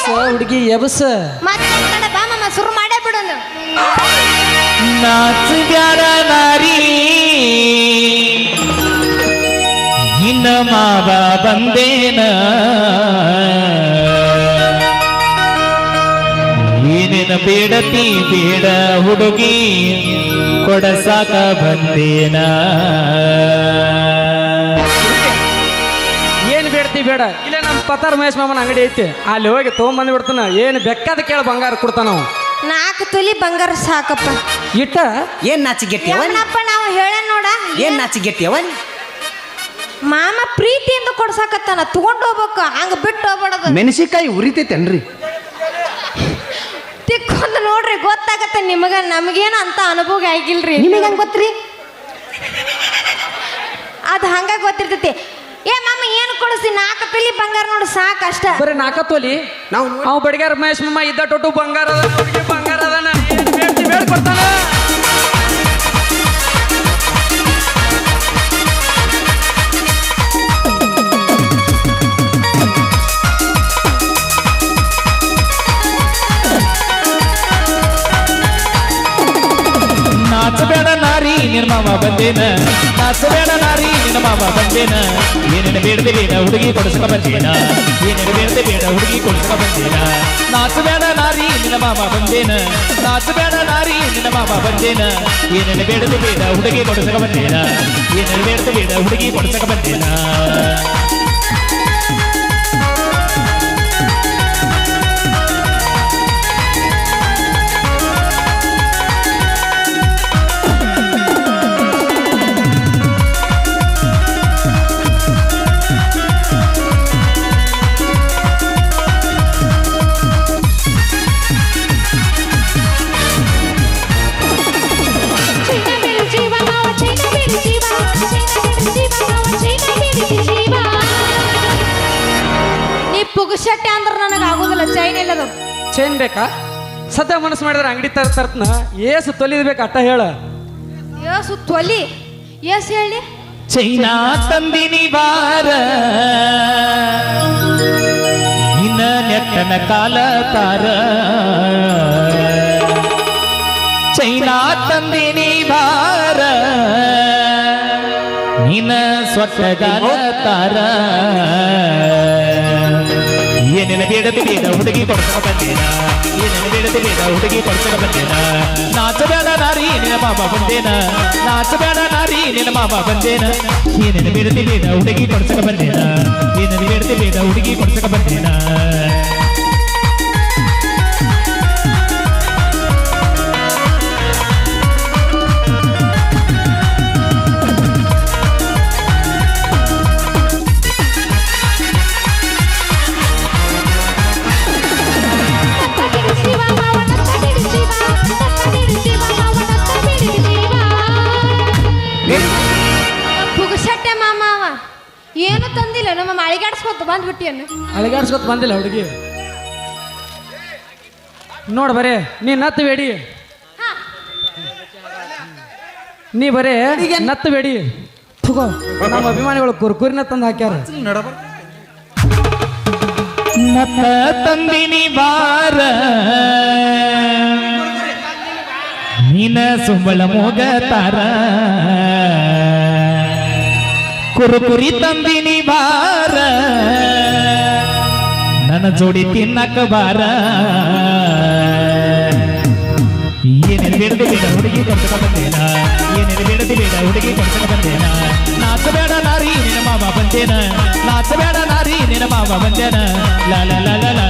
ಎಬಸ ಹುಡುಗಿ ಎಬಸ ಮತ್ತೆ ಬಾ ಮಾಮ ಶುರು ಮಾಡೇ ಬಿಡೋನು ನಾಚ ಬ್ಯಾಡ ನಾರಿ ಇನ್ನ ಮಾವ ಬಂದೇನ ಏನೇನ ಬೇಡತಿ ಬೇಡ ಹುಡುಗಿ ಕೊಡಸಾಕ ಬಂದೇನ ಏನ್ ಬೇಡ್ತಿ ಬೇಡ ಇಲ್ಲೇ ನಮ್ಮ ಪತಾರ್ ಮಹೇಶ್ ಮಾಮನ ಅಂಗಡಿ ಐತಿ ಅಲ್ಲಿ ಹೋಗಿ ತೊಗೊಂಬಂದ್ ಬಿಡ್ತಾನ ಏನು ಬೆಕ್ಕಾದ ಕೇಳ ಬಂಗಾರ ಕೊಡ್ತಾನ ನಾವು 4 ತೊಲಿ ಬಂಗಾರ ಸಾಕಪ್ಪ ಇಟ್ಟ ಏನ್ ನಾಚಿಗೆಟ್ಟಿಯವ ಅವನಪ್ಪ ನಾವು ಹೇಳ ನೋಡ ಏನ್ ನಾಚಿಗೆಟ್ಟಿಯವ ಮಾಮ ಪ್ರೀತಿಯಿಂದ ಕೊಡ್ಸಾಕತ್ತಾನ ತಗೊಂಡು ಹೋಗ್ಬೇಕು ಹಂಗ ಬಿಟ್ಟು ಹೋಗ್ಬೇಡದು ಮೆಣಸಿಕಾಯಿ ಉರಿತೈತೇನ್ರಿ ತಿಕ್ಕೊಂದು ನೋಡ್ರಿ ಗೊತ್ತಾಗತ್ತೆ ನಿಮಗ ನಮಗೇನು ಅಂತ ಅನುಭವ ಆಗಿಲ್ರಿ ನಿಮಗೆ ಹೆಂಗ್ ಗೊತ್ತ್ರಿ ಅದು ಹಂಗ ಗೊತ್ತಿರ್ತೈತಿ ಏ ಮಾಮ ಏನು ಕೊಡಿಸಿ 4 ತೊಲಿ ಬಂಗಾರ ನೋಡು ಸಾಕು ಅಷ್ಟ ಬರೀ 4 ತೊಲಿ ನಾವು ಅವ್ ಬಡಿಗಾರ ಮಹೇಶ್ ಮಾಮ ಇದ್ದ ಟೊಟ್ಟು ಬಂಗಾರ ಅದ ಹುಡುಗಿ ಬಂಗಾರ ಅದಾನ ಏನ್ ಬೇಡ್ತಿ ಬೇಡ ಕೊಡ್ತಾನ ನಾಚಬೇಡ ನಾರಿ ನಿನ್ನ ಮಾವ ಬಂದೇನ ನಾಚಬೇಡ ನಾರಿ ನಿನ್ನ ಮಾವ ಬಂದೇನ ಏನೇನು ಬೇಡದೆ ಬೇಡ ಹುಡುಗಿ ಕೊಡಿಸಕ ಬಂದೇನ ಏನೇನು ಬೇಡದೆ ಬೇಡ ಹುಡುಗಿ ಕೊಡಿಸಕ ಬಂದೇನ ನಾಚಬೇಡ ನಾರಿ ನಿನ್ನ ಮಾವ ಬಂದೇನ ನಾಚಬೇಡ ನಾರಿ ನಿನ್ನ ಮಾವ ಬಂದೇನ ಏನೇನು ಬೇಡದೆ ಬೇಡ ಹುಡುಗಿ ಕೊಡಿಸಕ ಬಂದೇನ ಏನೇನು ಬೇಡದೆ ಬೇಡ ಹುಡುಗಿ ಕೊಡಿಸಕ ಬಂದೇನ ಪುಗುಶಟ್ಟೆ ಅಂದ್ರೆ ನನಗೆ ಆಗೋದಿಲ್ಲ ಚೈನ್ ಎಲ್ಲದು ಚೈನ್ ಬೇಕಾ ಸದ್ಯ ಮನಸ್ಸು ಮಾಡಿದ್ರೆ ಅಂಗಡಿ ತರ್ತನ ಏಸು ತೊಲಿದ್ ಬೇಕು ಅಟ್ಟ ಹೇಳ ಏಸು ತೊಲಿ ಏಸು ಹೇಳಿ ಚೈನಾ ತಂದಿನಿ ಬಾರ ಇನ್ನ ನೆಟ್ಟನ ಕಾಲ ತಾರ ಚೈನಾ ತಂದಿನಿ ಬಾರ ನಿನ್ನ ಸ್ವಟ್ಟಗಾಲ ತಾರ ಏನೇನು ಬೇಡದೆ ಬೇಡ ಹುಡುಗಿ ಕೊಡ್ಸಕ ಬಂದೇನ ಏನೇನು ಬೇಡದೆ ಬೇಡ ಹುಡುಗಿ ಕೊಡ್ಸಕ ಬಂದೇನ ನಾಚಬೇಡ ನಾರಿ ನಿನ್ನ ಮಾಮ ಬಂದೇನ ನಾಚಬೇಡ ನಾರಿ ನಿನ್ನ ಮಾಮ ಬಂದೇನ ಏನೇನು ಬೇಡದೆ ಬೇಡ ಹುಡುಗಿ ಕೊಡ್ಸಕ ಬಂದೇನ ಏನೇನು ಬೇಡದೆ ಬೇಡ ಹುಡುಗಿ ಕೊಡ್ಸಕ ಬಂದೇನ ಪುಗುಶಟ್ಟೆ ಮಾಮ ಅವ ಏನು ತಂದಿಲ್ಲ ನಮ್ಮ ಅಳಿಗಾಡ್ಸ್ಕೊತ ಬಂದ್ಬಿಟ್ಟಿಯನ್ನು ಅಳಿಗಾಡ್ಸ್ಕೊತ್ ಬಂದಿಲ್ಲ ಹುಡುಗಿ ನೋಡ್ ಬರೇ ನೀ ನತ್ತು ಬೇಡಿ ನೀ ಬರೇ ನತ್ತು ಬೇಡಿ ತಗೋ ನಮ್ಮ ಅಭಿಮಾನಿಗಳು ಕುರ್ಕುರಿನ ತಂದು ಹಾಕ್ಯಾರ ನತ್ತ ತಂದಿನಿ ಬಾರ ನೀನ ಸುಂಬಳ ಮೋಗ ತಾರ ಕುರುಕುರಿ ತಂದಿನಿ ಬಾರ ನನ್ನ ಜೋಡಿ ತಿನ್ನಕ ಬಾರ ಏನೇನು ಬೇಡದೆ ಬೇಡ ಹುಡುಗಿ ಕೊಡ್ಸಕ ಬಂದೇನ ಏನೇನು ಬೇಡದೆ ಬೇಡ ಹುಡುಗಿ ಕೊಡ್ಸಕ ಬಂದೇನ ನಾಚಬೇಡ ನಾರಿ ನಿನ್ನ ಮಾವ ಬಂದೇನ ನಾಚಬೇಡ ನಾರಿ ನಿನ್ನ ಮಾವ ಬಂದೇನ ಲಾ ಲಾ ಲಾ ಲಾ